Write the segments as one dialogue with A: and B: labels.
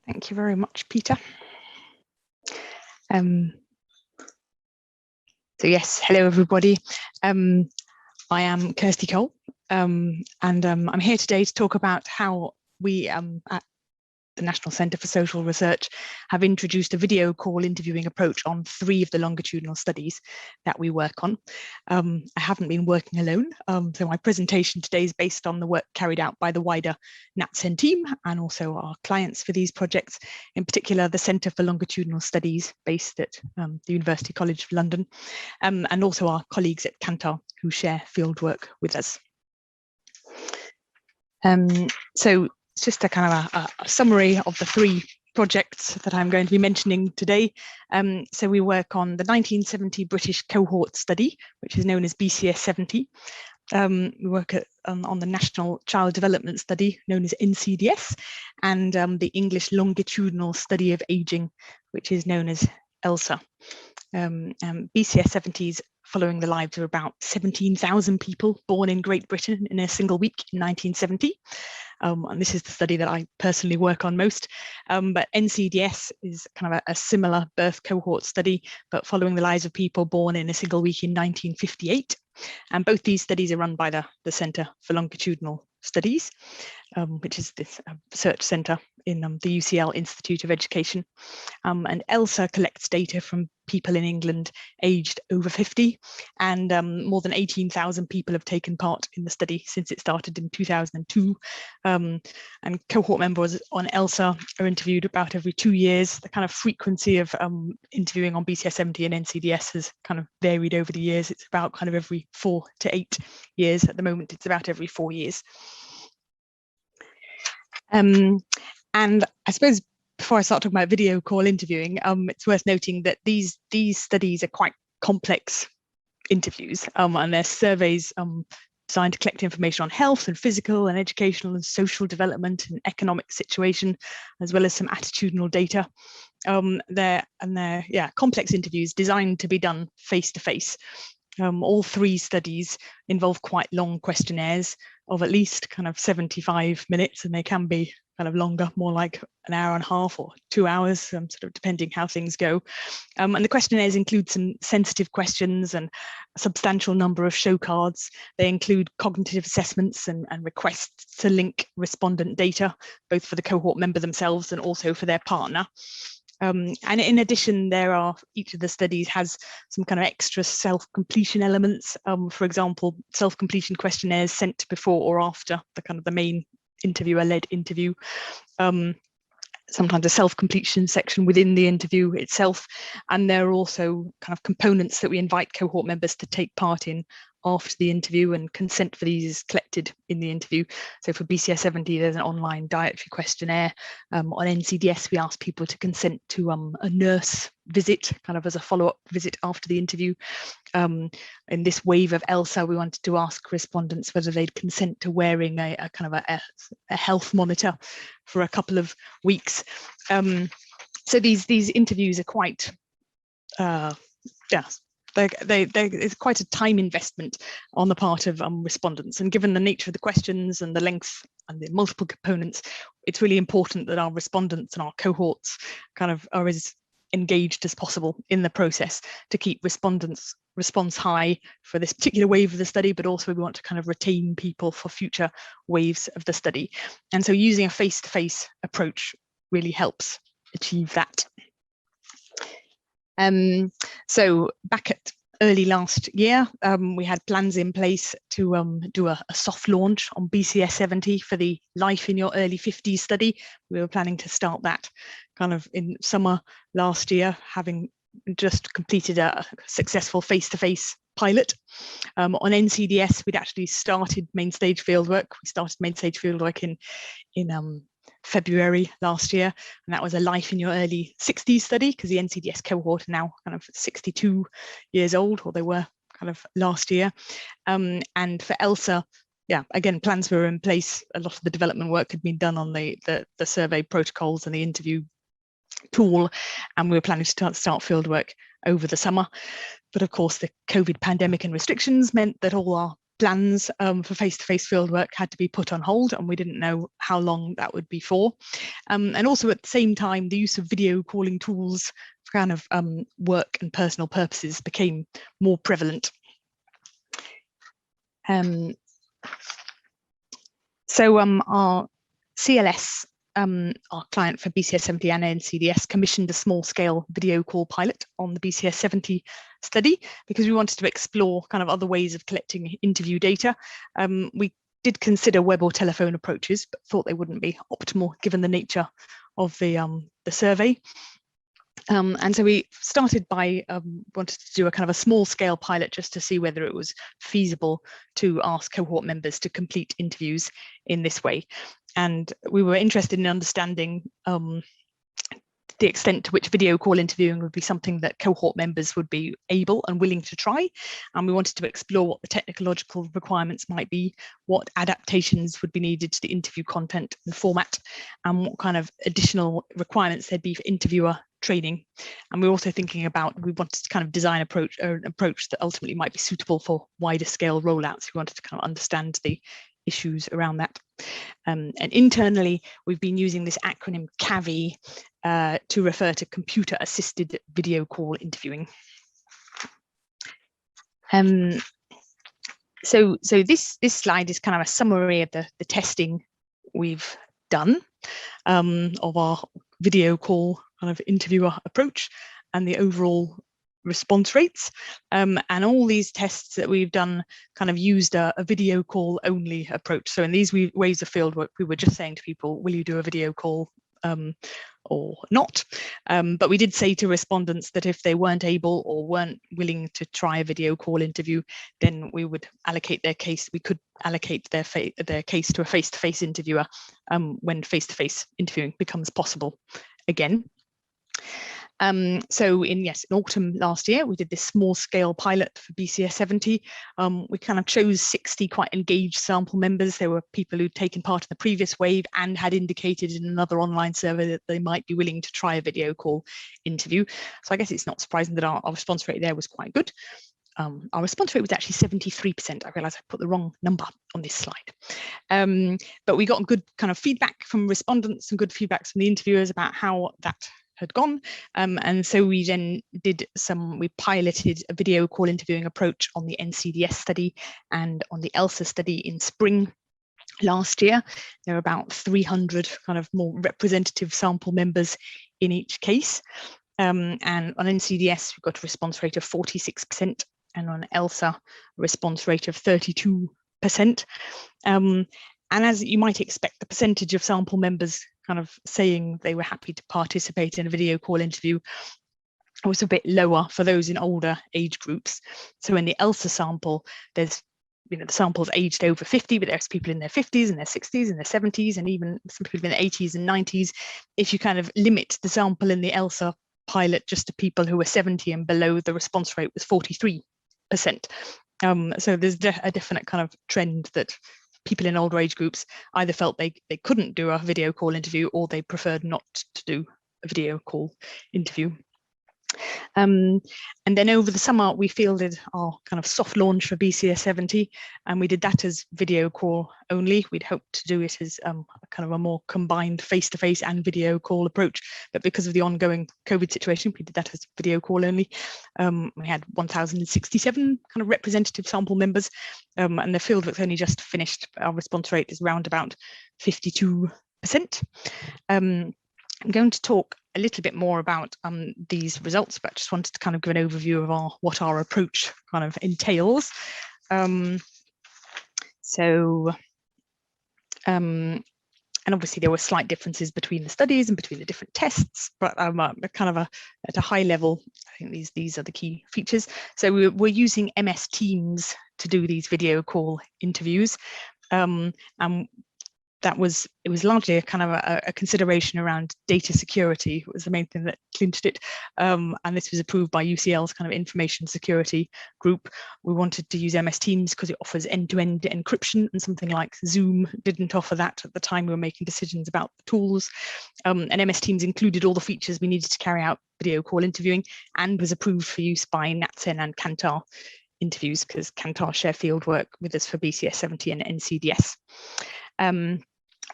A: Thank you very much, Peter. So yes, hello everybody. I am Kirsty Cole, and I'm here today to talk about how we at the National Centre for Social Research have introduced a video call interviewing approach on 3 of the longitudinal studies that we work on. I haven't been working alone, so my presentation today is based on the work carried out by the wider NatCen team and also our clients for these projects, in particular the Centre for Longitudinal Studies based at the University College of London, and also our colleagues at Kantar who share fieldwork with us. So it's just a kind of a summary of the 3 projects that I'm going to be mentioning today. So we work on the 1970 British Cohort Study, which is known as BCS 70. We work on the National Child Development Study, known as NCDS, and the English Longitudinal Study of Aging, which is known as ELSA. BCS 70 is following the lives of about 17,000 people born in Great Britain in a single week in 1970. And this is the study that I personally work on most. But NCDS is kind of a similar birth cohort study, but following the lives of people born in a single week in 1958. And both these studies are run by the Centre for Longitudinal Studies, which is this research centre in the UCL Institute of Education. And ELSA collects data from people in England aged over 50, and more than 18,000 people have taken part in the study since it started in 2002. And cohort members on ELSA are interviewed about every 2 years. The kind of frequency of interviewing on BCS 70 and NCDS has kind of varied over the years. It's about kind of every 4 to 8 years. At the moment, it's about every 4 years. And I suppose before I start talking about video call interviewing, it's worth noting that these studies are quite complex interviews, and they're surveys designed to collect information on health and physical and educational and social development and economic situation, as well as some attitudinal data. They're complex interviews designed to be done face to face. All 3 studies involve quite long questionnaires of at least kind of 75 minutes, and they can be kind of longer, more like an hour and a half or 2 hours, sort of depending how things go. And the questionnaires include some sensitive questions and a substantial number of show cards. They include cognitive assessments and requests to link respondent data, both for the cohort member themselves and also for their partner. And in addition, each of the studies has some kind of extra self-completion elements. For example, self-completion questionnaires sent before or after the main interviewer-led interview. Sometimes a self-completion section within the interview itself. And there are also kind of components that we invite cohort members to take part in after the interview, and consent for these is collected in the interview. So for BCS 70, there's an online dietary questionnaire. On NCDS, we ask people to consent to a nurse visit, kind of as a follow-up visit after the interview. In this wave of ELSA, we wanted to ask respondents whether they'd consent to wearing a kind of a health monitor for a couple of weeks. So these interviews are quite, it's quite a time investment on the part of respondents, and given the nature of the questions and the length and the multiple components, it's really important that our respondents and our cohorts kind of are as engaged as possible in the process to keep response high for this particular wave of the study, but also we want to kind of retain people for future waves of the study. And so using a face-to-face approach really helps achieve that. So back at early last year, we had plans in place to do a soft launch on BCS 70 for the Life in Your Early 50s study. We were planning to start that kind of in summer last year, having just completed a successful face-to-face pilot. On NCDS, we'd actually started main stage fieldwork. We started main stage fieldwork in February last year, and that was a Life in Your Early 60s study, because the NCDS cohort are now kind of 62 years old, or they were kind of last year. And for ELSA, again, plans were in place. A lot of the development work had been done on the survey protocols and the interview tool, and we were planning to start fieldwork over the summer. But of course, the COVID pandemic and restrictions meant that all our plans for face-to-face fieldwork had to be put on hold, and we didn't know how long that would be for. And also at the same time, the use of video calling tools for kind of work and personal purposes became more prevalent. So our CLS, our client for BCS 70 and NCDS, commissioned a small-scale video call pilot on the BCS 70 study because we wanted to explore kind of other ways of collecting interview data. We did consider web or telephone approaches, but thought they wouldn't be optimal given the nature of the survey. And so we started by wanted to do a kind of a small scale pilot just to see whether it was feasible to ask cohort members to complete interviews in this way. And we were interested in understanding the extent to which video call interviewing would be something that cohort members would be able and willing to try. And we wanted to explore what the technological requirements might be, what adaptations would be needed to the interview content and format, and what kind of additional requirements there'd be for interviewer training. And we're also thinking about, we wanted to kind of design an approach that ultimately might be suitable for wider scale rollouts. We wanted to kind of understand the issues around that. And internally, we've been using this acronym CAVI to refer to computer assisted video call interviewing. So this slide is kind of a summary of the testing we've done of our video call kind of interviewer approach and the overall response rates. And all these tests that we've done kind of used a video call only approach. So in these ways of fieldwork, we were just saying to people, will you do a video call or not? But we did say to respondents that if they weren't able or weren't willing to try a video call interview, then we would allocate their case. We could allocate their case to a face-to-face interviewer when face-to-face interviewing becomes possible again. So in autumn last year, we did this small scale pilot for BCS 70. We kind of chose 60 quite engaged sample members. There were people who'd taken part in the previous wave and had indicated in another online survey that they might be willing to try a video call interview. So I guess it's not surprising that our response rate there was quite good. Our response rate was actually 73%. I realize I put the wrong number on this slide. But we got good kind of feedback from respondents and good feedback from the interviewers about how that had gone. And so we then we piloted a video call interviewing approach on the NCDS study and on the ELSA study in spring last year. There are about 300 kind of more representative sample members in each case. And on NCDS, we got a response rate of 46%, and on ELSA, a response rate of 32%. And as you might expect, the percentage of sample members kind of saying they were happy to participate in a video call interview was a bit lower for those in older age groups. So in the ELSA sample, there's, the sample's aged over 50, but there's people in their 50s and their 60s and their 70s, and even some people in their 80s and 90s. If you kind of limit the sample in the ELSA pilot just to people who were 70 and below, the response rate was 43%. So there's a definite kind of trend that people in older age groups either felt they couldn't do a video call interview or they preferred not to do a video call interview. And then over the summer, we fielded our kind of soft launch for BCS 70, and we did that as video call only. We'd hoped to do it as kind of a more combined face-to-face and video call approach, but because of the ongoing COVID situation, we did that as video call only. We had 1,067 kind of representative sample members, and the fieldwork's only just finished. Our response rate is around about 52%. I'm going to talk a little bit more about these results, but I just wanted to kind of give an overview of what our approach kind of entails. And obviously there were slight differences between the studies and between the different tests, but kind of at a high level, I think these are the key features. So we're using MS Teams to do these video call interviews. And it was largely a kind of a consideration around data security was the main thing that clinched it. And this was approved by UCL's kind of information security group. We wanted to use MS Teams because it offers end-to-end encryption, and something like Zoom didn't offer that at the time we were making decisions about the tools. And MS Teams included all the features we needed to carry out video call interviewing and was approved for use by NatCen and Kantar interviews, because Kantar share fieldwork with us for BCS 70 and NCDS.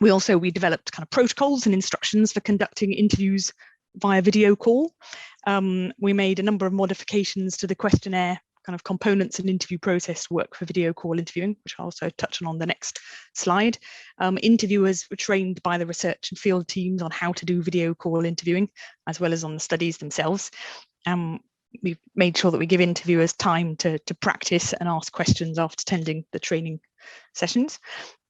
A: We developed kind of protocols and instructions for conducting interviews via video call. We made a number of modifications to the questionnaire kind of components and interview process to work for video call interviewing, which I'll also touch on the next slide. Interviewers were trained by the research and field teams on how to do video call interviewing, as well as on the studies themselves. We've made sure that we give interviewers time to practice and ask questions after attending the training sessions.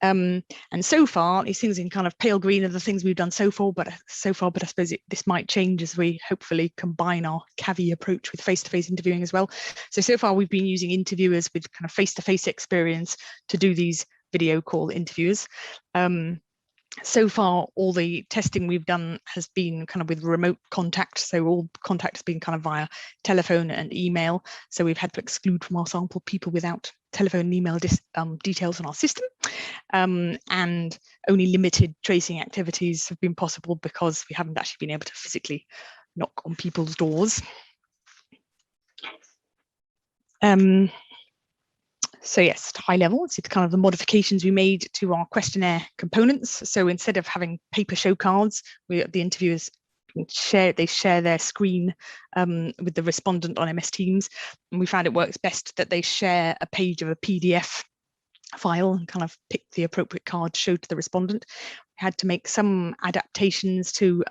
A: And so far, these things in kind of pale green are the things we've done so far, but I suppose this might change as we hopefully combine our CAVI approach with face-to-face interviewing as well. So far we've been using interviewers with kind of face-to-face experience to do these video call interviews. So far, all the testing we've done has been kind of with remote contact. So all contact has been kind of via telephone and email. So we've had to exclude from our sample people without telephone and email details on our system. And only limited tracing activities have been possible because we haven't actually been able to physically knock on people's doors. So yes, high level, it's kind of the modifications we made to our questionnaire components. So instead of having paper show cards, the interviewers share their screen with the respondent on MS Teams. And we found it works best that they share a page of a PDF file and kind of pick the appropriate card to show to the respondent. We had to make some adaptations to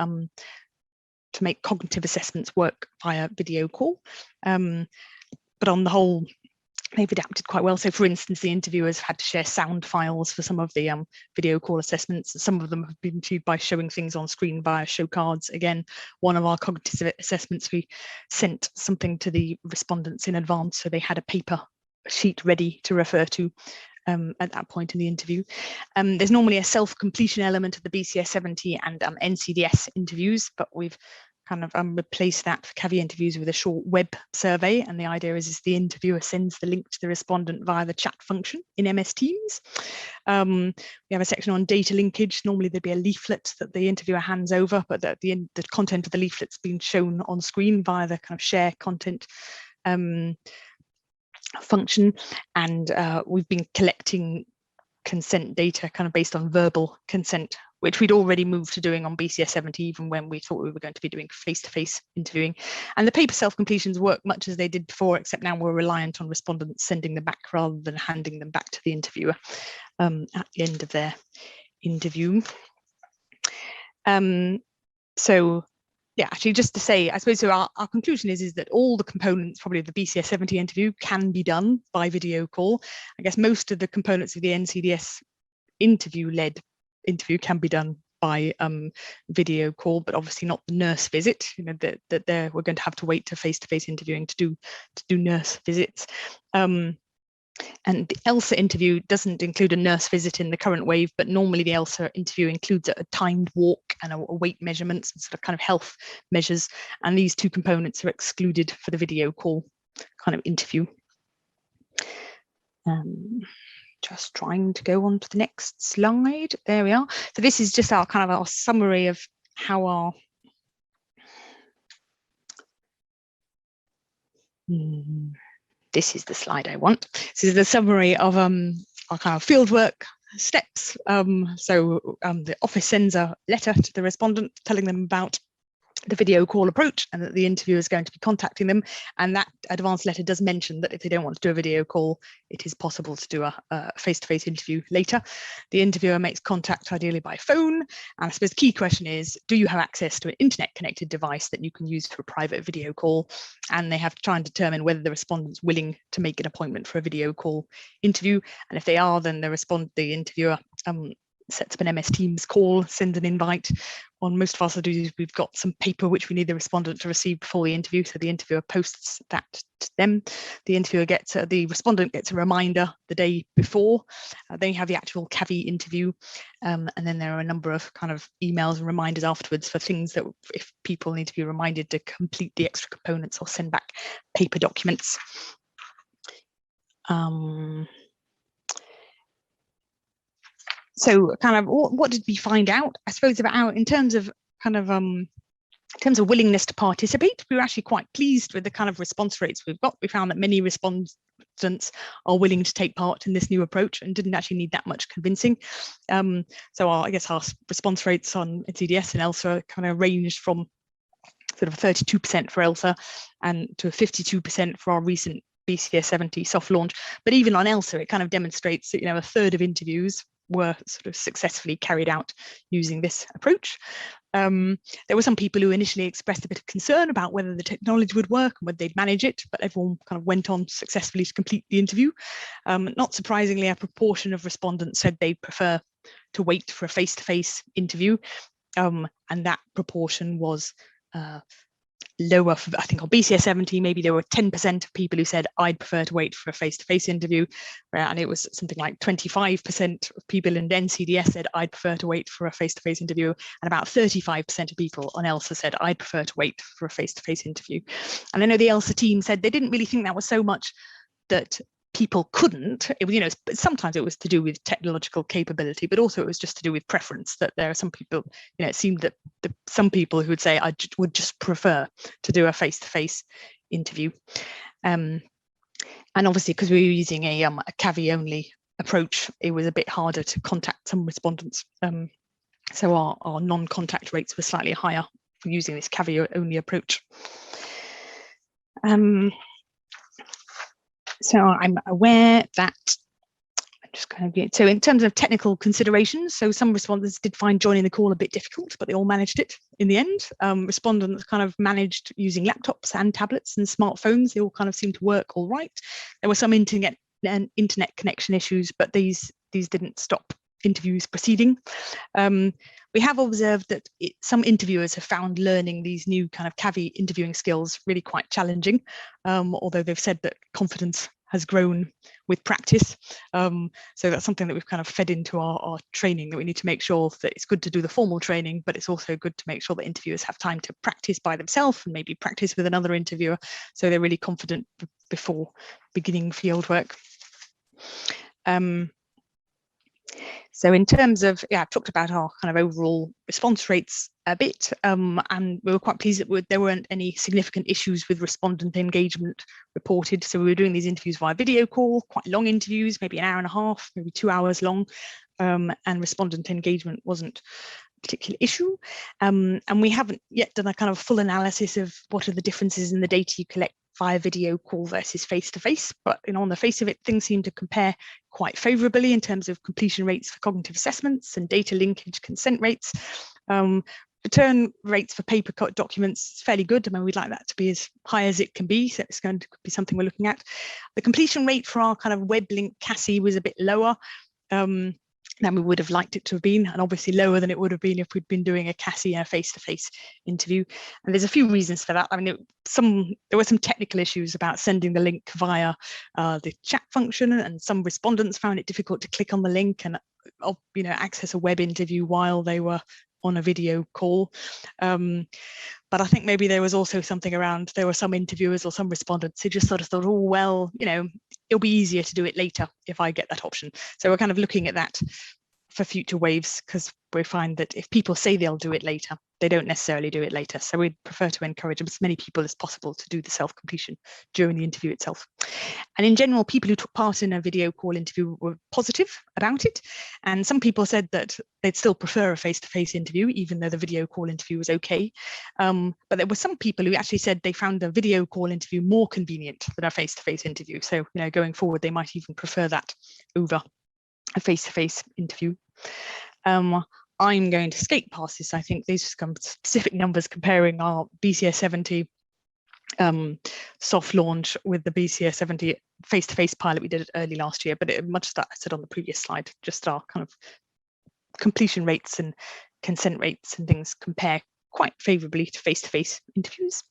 A: make cognitive assessments work via video call. But on the whole, they've adapted quite well. So for instance, the interviewers had to share sound files for some of the video call assessments. Some of them have been achieved by showing things on screen via show cards. Again, one of our cognitive assessments, we sent something to the respondents in advance, so they had a paper sheet ready to refer to at that point in the interview. There's normally a self-completion element of the BCS 70 and NCDS interviews, but we've kind of replace that for CAVI interviews with a short web survey. And the idea is the interviewer sends the link to the respondent via the chat function in MS Teams. We have a section on data linkage. Normally there'd be a leaflet that the interviewer hands over, but the content of the leaflet's been shown on screen via the kind of share content function. And we've been collecting consent data kind of based on verbal consent, which we'd already moved to doing on BCS 70, even when we thought we were going to be doing face-to-face interviewing. And the paper self-completions work much as they did before, except now we're reliant on respondents sending them back rather than handing them back to the interviewer at the end of their interview. So yeah, actually, just to say, I suppose so our conclusion is that all the components probably of the BCS 70 interview can be done by video call. I guess most of the components of the NCDS interview-led interview can be done by video call, but obviously not the nurse visit. You know, that we're going to have to wait to face-to-face interviewing to do nurse visits. And the ELSA interview doesn't include a nurse visit in the current wave, but normally the ELSA interview includes a timed walk and a weight measurements and sort of kind of health measures. And these two components are excluded for the video call kind of interview. Just trying to go on to the next slide. There we are. So this is just our kind of our summary of how our this is the slide I want. This is the summary of our kind of fieldwork steps. The office sends a letter to the respondent telling them about the video call approach and that the interviewer is going to be contacting them. And that advance letter does mention that if they don't want to do a video call, it is possible to do a face-to-face interview later. The interviewer makes contact ideally by phone. And I suppose the key question is, do you have access to an internet connected device that you can use for a private video call? And they have to try and determine whether the respondent's willing to make an appointment for a video call interview. And if they are, then the interviewer sets up an MS Teams call, sends an invite. On most of our studies, we've got some paper which we need the respondent to receive before the interview, so the interviewer posts that to them. The respondent gets a reminder the day before. Then you have the actual CAVI interview, and then there are a number of kind of emails and reminders afterwards for things that if people need to be reminded to complete the extra components or send back paper documents. So kind of what did we find out? I suppose in terms of willingness to participate, we were actually quite pleased with the kind of response rates we've got. We found that many respondents are willing to take part in this new approach, and didn't actually need that much convincing. So I guess our response rates on NCDS and ELSA kind of ranged from sort of 32% for ELSA and to 52% for our recent BCS 70 soft launch. But even on ELSA, it kind of demonstrates that, a third of interviews were sort of successfully carried out using this approach. There were some people who initially expressed a bit of concern about whether the technology would work and whether they'd manage it, but everyone kind of went on successfully to complete the interview. Not surprisingly, a proportion of respondents said they prefer to wait for a face-to-face interview, and that proportion was lower for, I think on BCS 70, maybe there were 10% of people who said I'd prefer to wait for a face-to-face interview, and it was something like 25% of people in NCDS said I'd prefer to wait for a face-to-face interview, and about 35% of people on ELSA said I'd prefer to wait for a face-to-face interview. And I know the ELSA team said they didn't really think that was so much that people couldn't, sometimes it was to do with technological capability, but also it was just to do with preference, that there are some people, it seemed that some people who would say I would just prefer to do a face-to-face interview. And obviously, because we were using a CAVI only approach, it was a bit harder to contact some respondents. So our non-contact rates were slightly higher for using this CAVI only approach. So I'm aware that so in terms of technical considerations, so some respondents did find joining the call a bit difficult, but they all managed it in the end. Respondents kind of managed using laptops and tablets and smartphones. They all kind of seemed to work all right. There were some internet connection issues, but these didn't stop interviews proceeding. We have observed that some interviewers have found learning these new kind of CAVI interviewing skills really quite challenging, although they've said that confidence has grown with practice. So that's something that we've kind of fed into our training, that we need to make sure that it's good to do the formal training, but it's also good to make sure that interviewers have time to practice by themselves and maybe practice with another interviewer, so they're really confident before beginning field work. So in terms of, I've talked about our kind of overall response rates a bit, and we were quite pleased that there weren't any significant issues with respondent engagement reported. So we were doing these interviews via video call, quite long interviews, maybe an hour and a half, maybe 2 hours long, and respondent engagement wasn't a particular issue. And we haven't yet done a kind of full analysis of what are the differences in the data you collect via video call versus face-to-face, but on the face of it, things seem to compare quite favourably in terms of completion rates for cognitive assessments and data linkage consent rates. Return rates for paper documents is fairly good. I mean, we'd like that to be as high as it can be, so it's going to be something we're looking at. The completion rate for our kind of web link CASI was a bit lower than we would have liked it to have been, and obviously lower than it would have been if we'd been doing a CASI and a face-to-face interview. And there's a few reasons for that. I mean, there were some technical issues about sending the link via the chat function, and some respondents found it difficult to click on the link and access a web interview while they were on a video call. But I think maybe there was also something around, there were some interviewers or some respondents who just sort of thought, oh, well, it'll be easier to do it later if I get that option. So we're kind of looking at that for future waves, because we find that if people say they'll do it later, they don't necessarily do it later. So we'd prefer to encourage as many people as possible to do the self-completion during the interview itself. And in general, people who took part in a video call interview were positive about it. And some people said that they'd still prefer a face-to-face interview, even though the video call interview was okay. But there were some people who actually said they found a video call interview more convenient than a face-to-face interview. So, going forward, they might even prefer that over a face-to-face interview. I'm going to skate past this. I think these are some specific numbers comparing our BCS 70 soft launch with the BCS 70 face-to-face pilot we did early last year, but much as that I said on the previous slide, just our kind of completion rates and consent rates and things compare quite favourably to face-to-face interviews.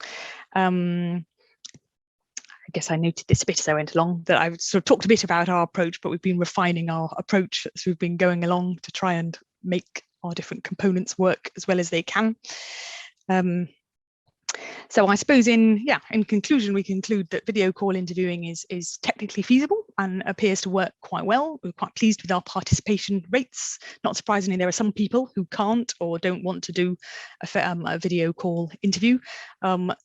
A: I guess I noted this a bit as I went along, that I've sort of talked a bit about our approach, but we've been refining our approach as we've been going along to try and make our different components work as well as they can. So I suppose in conclusion, we conclude that video call interviewing is technically feasible and appears to work quite well. We're quite pleased with our participation rates. Not surprisingly, there are some people who can't or don't want to do a video call interview.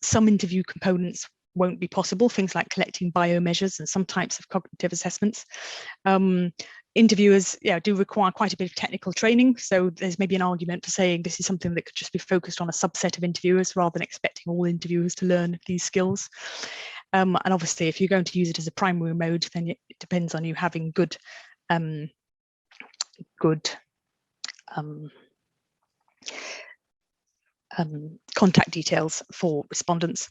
A: Some interview components won't be possible, things like collecting biomeasures and some types of cognitive assessments. Interviewers do require quite a bit of technical training, so there's maybe an argument for saying this is something that could just be focused on a subset of interviewers rather than expecting all interviewers to learn these skills. And obviously, if you're going to use it as a primary mode, then it depends on you having good contact details for respondents.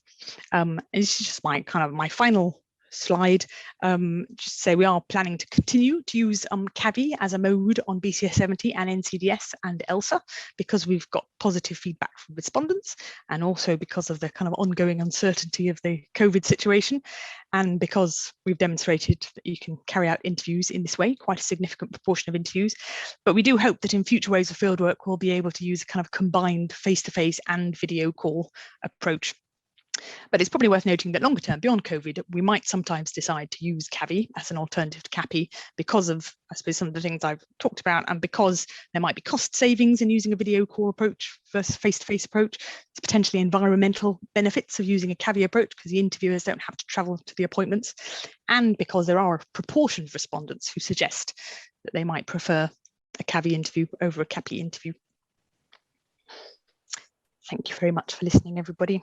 A: This is just my final slide. Just say we are planning to continue to use CAVI as a mode on BCS 70 and NCDS and ELSA, because we've got positive feedback from respondents, and also because of the kind of ongoing uncertainty of the COVID situation, and because we've demonstrated that you can carry out interviews in this way, quite a significant proportion of interviews. But we do hope that in future waves of fieldwork, we'll be able to use a kind of combined face-to-face and video call approach. But it's probably worth noting that longer term, beyond COVID, we might sometimes decide to use CAVI as an alternative to CAPI because of, I suppose, some of the things I've talked about, and because there might be cost savings in using a video call approach versus face-to-face approach. There's potentially environmental benefits of using a CAVI approach because the interviewers don't have to travel to the appointments, and because there are a proportion of respondents who suggest that they might prefer a CAVI interview over a CAPI interview. Thank you very much for listening, everybody.